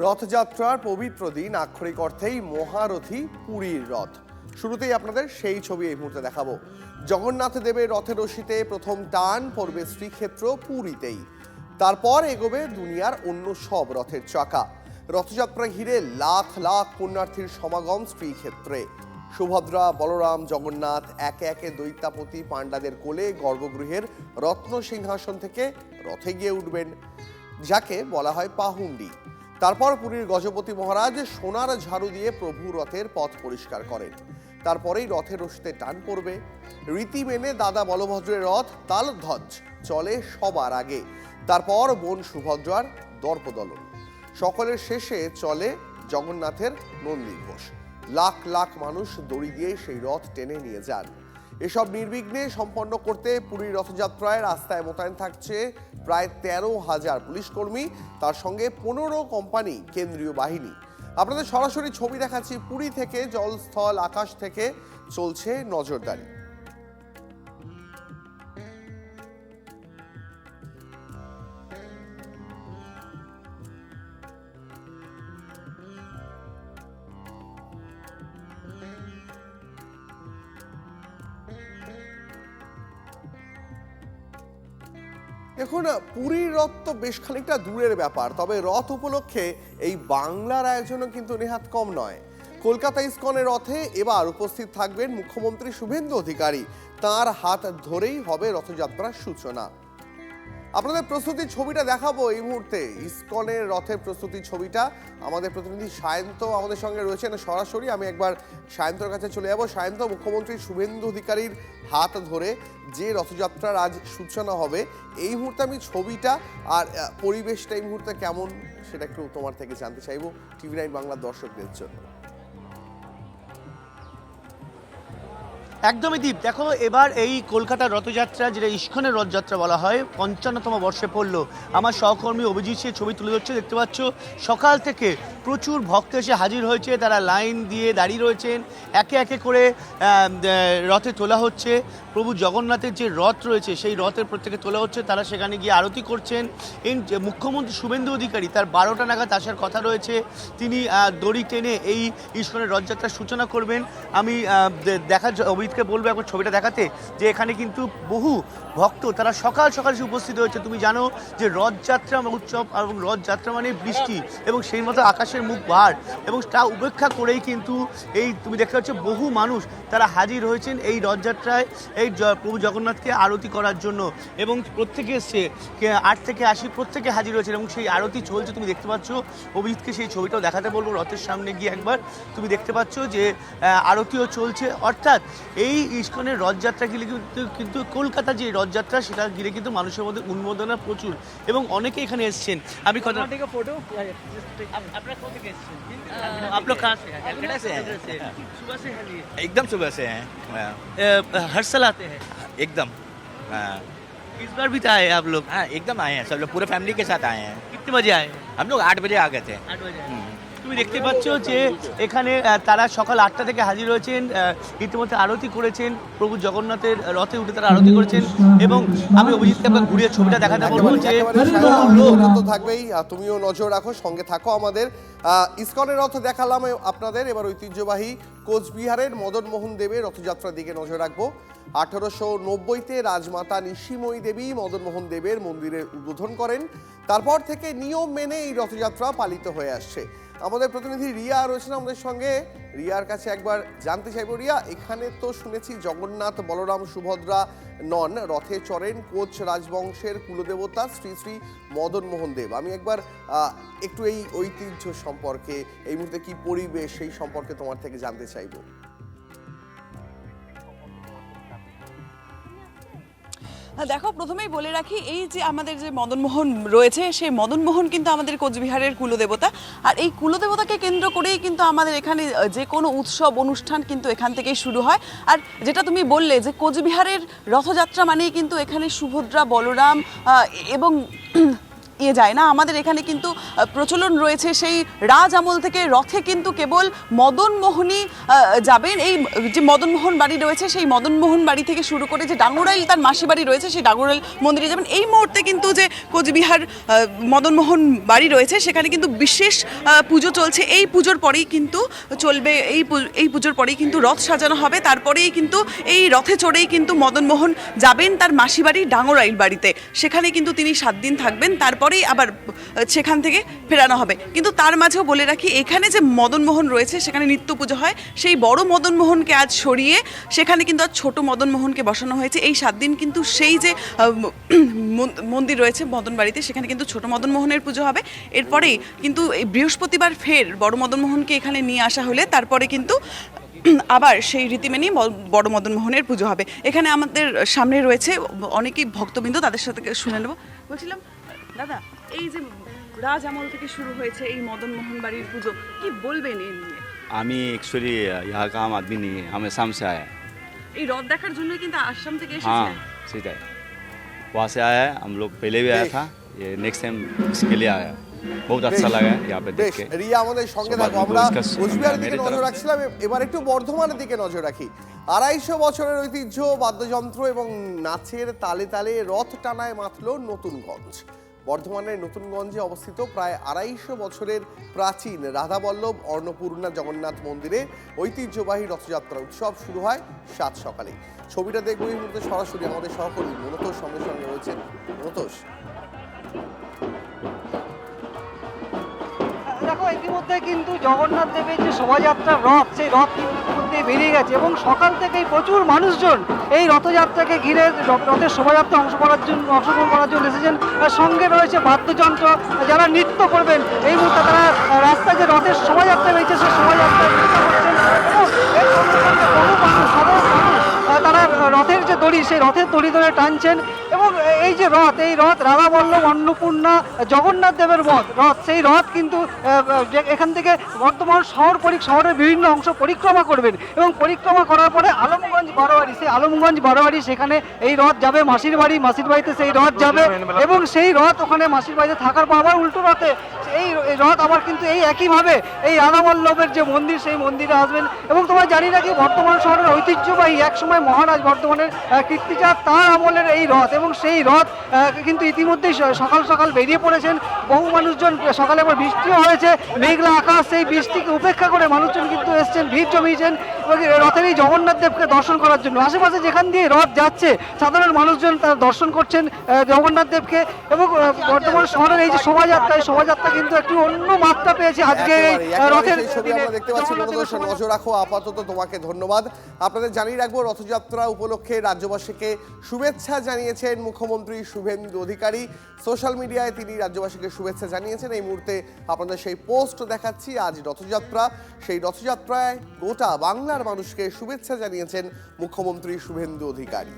রথযাত্রার পবিত্র দিন, আক্ষরিক অর্থেই মহারথী পুরীর রথ। শুরুতেই আপনাদের সেই ছবি এই মুহূর্তে দেখাবো। জগন্নাথ দেবের রথের রশিতে প্রথম টান পড়বে শ্রীক্ষেত্র পুরীতেই, তারপর এগোবে দুনিয়ার অন্য সব রথের চাকা। রথযাত্রা ঘিরে লাখ লাখ পুণ্যার্থীর সমাগম শ্রীক্ষেত্রে। সুভদ্রা, বলরাম, জগন্নাথ একে একে দৈত্যাপতি পাণ্ডাদের কোলে গর্ভগৃহের রত্ন সিংহাসন থেকে রথে গিয়ে উঠবেন, যাকে বলা হয় পাহুন্ডি। তারপর পুরীর গজপতি মহারাজ সোনার ঝাড়ু দিয়ে প্রভু রথের পথ পরিষ্কার করেন। তারপরেই রথের রশিতে টান পড়বে। রীতি মেনে দাদা বলভদ্রের রথ তালধ্বজ চলে সবার আগে, তারপর বোন সুভদ্রার দর্পদলন। সকলের শেষে চলে জগন্নাথের নন্দীঘোষ। লাখ লাখ মানুষ দড়ি দিয়ে সেই রথ টেনে নিয়ে যান। এসব নির্বিঘ্নে সম্পন্ন করতে পুরীর রথযাত্রায় রাস্তায় মোতায়েন থাকছে প্রায় 13,000 পুলিশ কর্মী, তার সঙ্গে 15 কোম্পানি কেন্দ্রীয় বাহিনী। আপনাদের সরাসরি ছবি দেখাচ্ছি পুরী থেকে। জল, স্থল, আকাশ থেকে চলছে নজরদারি। দেখুন, পুরীর রথ তো বেশ খানিকটা দূরের ব্যাপার, তবে রথ উপলক্ষে এই বাংলার আয়োজনও কিন্তু নেহাত কম নয়। কলকাতা ইসকনের রথে এবার উপস্থিত থাকবেন মুখ্যমন্ত্রী শুভেন্দু অধিকারী। তার হাত ধরেই হবে রথযাত্রার সূচনা। আপনাদের প্রস্তুতির ছবিটা দেখাবো এই মুহূর্তে। ইসকনের রথের প্রস্তুতির ছবিটা আমাদের প্রতিনিধি সায়ন্ত আমাদের সঙ্গে রয়েছেন সরাসরি। আমি একবার সায়ন্তর কাছে চলে যাবো। সায়ন্ত, মুখ্যমন্ত্রী শুভেন্দু অধিকারীর হাত ধরে যে রথযাত্রার আজ সূচনা হবে, এই মুহূর্তে আমি ছবিটা আর পরিবেশটা এই মুহূর্তে কেমন সেটা একটু তোমার থেকে জানতে চাইবো TV9 বাংলার দর্শকদের জন্য। একদমই দীপ, দেখো এবার এই কলকাতার রথযাত্রা, যেটা ইস্কনের রথযাত্রা বলা হয়, 55তম বর্ষে পড়লো। আমার সহকর্মী অভিজিৎ সে ছবি তুলে ধরছে, দেখতে পাচ্ছ সকাল থেকে প্রচুর ভক্ত এসে হাজির হয়েছে। তারা লাইন দিয়ে দাঁড়িয়ে রয়েছেন, একে একে করে রথে তোলা হচ্ছে। প্রভু জগন্নাথের যে রথ রয়েছে সেই রথের প্রত্যেকে তোলা হচ্ছে, তারা সেখানে গিয়ে আরতি করছেন। এই মুখ্যমন্ত্রী শুভেন্দু অধিকারী তার 12টা নাগাদ আসার কথা রয়েছে। তিনি দড়ি টেনে এই ইস্কনের রথযাত্রার সূচনা করবেন। আমি অভিজিৎকে বলবো একবার ছবিটা দেখাতে, যে এখানে কিন্তু বহু ভক্ত তারা সকাল সকাল এসে উপস্থিত হয়েছে। তুমি জানো যে রথযাত্রা উৎসব এবং রথযাত্রা মানে বৃষ্টি এবং সেই মতো আকাশের মুখ ভার, এবং তা উপেক্ষা করেই কিন্তু এই তুমি দেখতে পাচ্ছ বহু মানুষ তারা হাজির হয়েছেন এই রথযাত্রায় এই প্রভু জগন্নাথকে আরতি করার জন্য। এবং প্রত্যেকে এসছে 8 থেকে 80 প্রত্যেকে হাজির হয়েছেন এবং সেই আরতি চলছে। তুমি দেখতে পাচ্ছ, অভিজিৎকে সেই ছবিটাও দেখাতে বলবো রথের সামনে গিয়ে একবার। তুমি দেখতে পাচ্ছ যে আরতিও চলছে। অর্থাৎ এই ইস্কনের রথযাত্রা ঘিরে কিন্তু কলকাতা যে রথযাত্রা সেটা ঘিরে কিন্তু মানুষের মধ্যে উন্মাদনা প্রচুর এবং অনেকে এখানে এসছেন। আমি কথা ফটো आप लोग कहाँ से हैं? कलकत्ता से हैं। सुबह से हैं जी? एकदम सुबह से हैं। हर साल आते हैं? एकदम इस बार भी तो आए आप लोग? हाँ, एकदम आए हैं सब लोग, पूरे फैमिली के साथ आए हैं। कितने बजे आए? हम लोग 8 बजे आ गए थे। 8 बजे। তুমি দেখতে পাচ্ছ যে এখানে তারা সকাল 8টা থেকে হাজির হয়েছেন, ইতিমধ্যে আরতি করেছেন, প্রভু জগন্নাথের রথে উঠে তারা আরতি করেছেন। এবং আমি অভিজিৎকে আপনাকে ঘুরিয়ে ছবিটা দেখাতে বলবো যে তো থাকবেই, তুমিও নজর রাখো, সঙ্গে থাকো আমাদের। ইসকনের রথ দেখালাম আপনাদের, এবার ঐতিহ্যবাহী কোচবিহারের মদন মোহন দেবের রথযাত্রার দিকে নজর রাখবো। 1890-তে রাজমাতা নিশিময়ী দেবী মদন মোহন দেবের মন্দিরের উদ্বোধন করেন। তারপর থেকে নিয়ম মেনে এই রথযাত্রা পালিত হয়ে আসছে। আমাদের প্রতিনিধি রিয়া রয়েছেন আমাদের সঙ্গে। রিয়ার কাছে একবার জানতে চাইবো, রিয়া, এখানে তো শুনেছি জগন্নাথ, বলরাম, সুভদ্রা নন, রথে চড়েন কোচ রাজবংশের কুলদেবতা শ্রী শ্রী মদন মোহন দেব। আমি একবার একটু এই ঐতিহ্য সম্পর্কে, এই মুহূর্তে কি পরিবেশ সেই সম্পর্কে তোমার থেকে জানতে চাইবো। দেখো, প্রথমেই বলে রাখি, এই যে আমাদের যে মদনমোহন রয়েছে সেই মদনমোহন কিন্তু আমাদের কোচবিহারের কুলদেবতা। আর এই কুলদেবতাকে কেন্দ্র করেই কিন্তু আমাদের এখানে যে কোনো উৎসব অনুষ্ঠান কিন্তু এখান থেকেই শুরু হয়। আর যেটা তুমি বললে যে কোচবিহারের রথযাত্রা মানেই কিন্তু এখানে সুভদ্রা, বলরাম এবং নিয়ে যায় না। আমাদের এখানে কিন্তু প্রচলন রয়েছে সেই রাজ আমল থেকে রথে কিন্তু কেবল মদনমোহনই যাবেন। এই যে মদনমোহন বাড়ি রয়েছে সেই মদনমোহন বাড়ি থেকে শুরু করে যে ডাঙ্গুরাইল তার মাসি বাড়ি রয়েছে সেই ডাঙ্গুরাইল মন্দিরে যাবেন। এই মুহূর্তে কিন্তু যে কোচবিহার মদনমোহন বাড়ি রয়েছে সেখানে কিন্তু বিশেষ পুজো চলছে। এই পুজোর পরেই কিন্তু চলবে, এই পুজোর পরেই কিন্তু রথ সাজানো হবে। তারপরেই কিন্তু এই রথে চড়েই কিন্তু মদনমোহন যাবেন তার মাসি বাড়ি ডাঙ্গুরাইল বাড়িতে। সেখানে কিন্তু তিনি 7 দিন থাকবেন, তারপরেই আবার সেখান থেকে ফেরানো হবে। কিন্তু তার মাঝেও বলে রাখি, এখানে যে মদনমোহন রয়েছে সেখানে নিত্য পুজো হয়। সেই বড় মদনমোহনকে আজ সরিয়ে সেখানে কিন্তু আজ ছোট মদনমোহনকে বসানো হয়েছে। এই 7 দিন কিন্তু সেই যে মন্দির রয়েছে মদন বাড়িতে সেখানে কিন্তু ছোট মদনমোহনের পুজো হবে। এরপরেই কিন্তু এই বৃহস্পতিবার ফের বড় মদনমোহনকে এখানে নিয়ে আসা হলে তারপরে কিন্তু আবার সেই রীতি মেনেই বড় মদনমোহনের পুজো হবে। এখানে আমাদের সামনে রয়েছে অনেকেই ভক্তবৃন্দ, তাদের সাথে শুনে নেব। বলছিলাম দাদা, এই যে রাজ আমল থেকে শুরু হয়েছে এই মদনমোহন বাড়ির পুজো, কি বলবেন এই নিয়ে? আমি एक्चुअली यहाँ का आम आदमी नहीं है, हम असम से आए हैं। এই রথ দেখার জন্য কিন্তু আসাম থেকে हाँ এসেছেন। सीधा है, वहाँ से आया है। हम लोग पहले भी आया था, ये नेक्स्ट टाइम इसके लिए आया। बहुत अच्छा लगा है यहाँ पे देख বেশ, के। রিয়া আমাদের সঙ্গে সবার থাকো। আমরা নমস্কার, কোচবিহারের দিকে মেরে নজর তরফ রাখছিলাম, এবার একটু বর্ধমানের দিকে নজর রাখি। 250 বছরের ঐতিহ্য, বাদ্যযন্ত্র এবং নাচের তালে তালে রথ টানায় মাতল নতুনগঞ্জ। বর্ধমানের নতুনগঞ্জে অবস্থিত প্রায় 250 বছরের প্রাচীন রাধাবল্লভ অন্নপূর্ণা জগন্নাথ মন্দিরে ঐতিহ্যবাহী রথযাত্রা উৎসব শুরু হয় 7 সকালে। ছবিটা দেখবো এই মুহূর্তে সরাসরি আমাদের সহকর্মী মনোতোষ সঙ্গে সঙ্গে রয়েছেন। মনোতোষ, দেখো ইতিমধ্যে কিন্তু জগন্নাথ দেবের যে শোভাযাত্রার রথ, সেই রথ ইতিমধ্যে বেরিয়ে গেছে এবং সকাল থেকেই প্রচুর মানুষজন এই রথযাত্রাকে ঘিরে রথের শোভাযাত্রা অংশগ্রহণ করার জন্য এসেছেন। সঙ্গে রয়েছে বাদ্যযন্ত্র, যারা নৃত্য করবেন। এই মুহূর্তে তারা রাস্তায় যে রথের শোভাযাত্রা রয়েছে সেই শোভাযাত্রায় নৃত্য করছেন এবং এর সঙ্গে সঙ্গে বহু মানুষ, সাধারণ মানুষ তারা রথের যে দড়ি সেই রথের দড়ি ধরে টানছেন। এবং এই যে রথ, এই রথ রাধাবল্লভ অন্নপূর্ণা জগন্নাথ দেবের রথ, সেই রথ কিন্তু এখান থেকে বর্ধমান শহরের বিভিন্ন অংশ পরিক্রমা করবেন এবং পরিক্রমা করার পরে আলমগঞ্জ বারোয়ারি, সেই আলমগঞ্জ বারোয়ারি সেখানে এই রথ যাবে মাসির বাড়িতে সেই রথ যাবে এবং সেই রথ ওখানে মাসির বাড়িতে থাকার পর আবার উল্টো রথে এই রথ আবার কিন্তু এই একইভাবে এই রাধাবল্লভের যে মন্দির সেই মন্দিরে আসবেন। এবং তোমরা জানি নাকি বর্ধমান শহরের ঐতিহ্যবাহী একসময় মহারাজ বর্ধমানের কীর্তিচাঁদ তার আমলের এই রথ, এবং সেই রথ কিন্তু ইতিমধ্যেই সকাল সকাল বেরিয়ে পড়েছেন। বহু মানুষজন, সকালে আবার বৃষ্টিও হয়েছে, মেঘলা আকাশ, সেই বৃষ্টিকে উপেক্ষা করে মানুষজন কিন্তু এসছেন, ভিড় জমিয়েছেন এবং রথের এই জগন্নাথ দেবকে দর্শন করার জন্য। আশেপাশে যেখান দিয়ে রথ যাচ্ছে সাধারণ মানুষজন তারা দর্শন করছেন জগন্নাথ দেবকে। এবং বর্ধমান শহরের এই যে শোভাযাত্রা কিন্তু একটু অন্য মাত্রা পেয়েছে আজকে এই রথের ছবি আমরা দেখতে পাচ্ছি। মনোতোষ, নজর রাখো। আপাতত তোমাকে ধন্যবাদ। আপনাদের জানিয়ে রাখবো, রথযাত্রা উপলক্ষে রাজ্যবাসীকে শুভেচ্ছা জানিয়েছেন মুখ্যমন্ত্রী শুভেন্দু অধিকারী। সোশ্যাল মিডিয়ায় তিনি রাজ্যবাসীকে শুভেচ্ছা জানিয়েছেন। এই মুহূর্তে আপনাদের সেই পোস্ট দেখাচ্ছি। আজ রথযাত্রা, সেই রথযাত্রায় গোটা বাংলার মানুষকে শুভেচ্ছা জানিয়েছেন মুখ্যমন্ত্রী শুভেন্দু অধিকারী।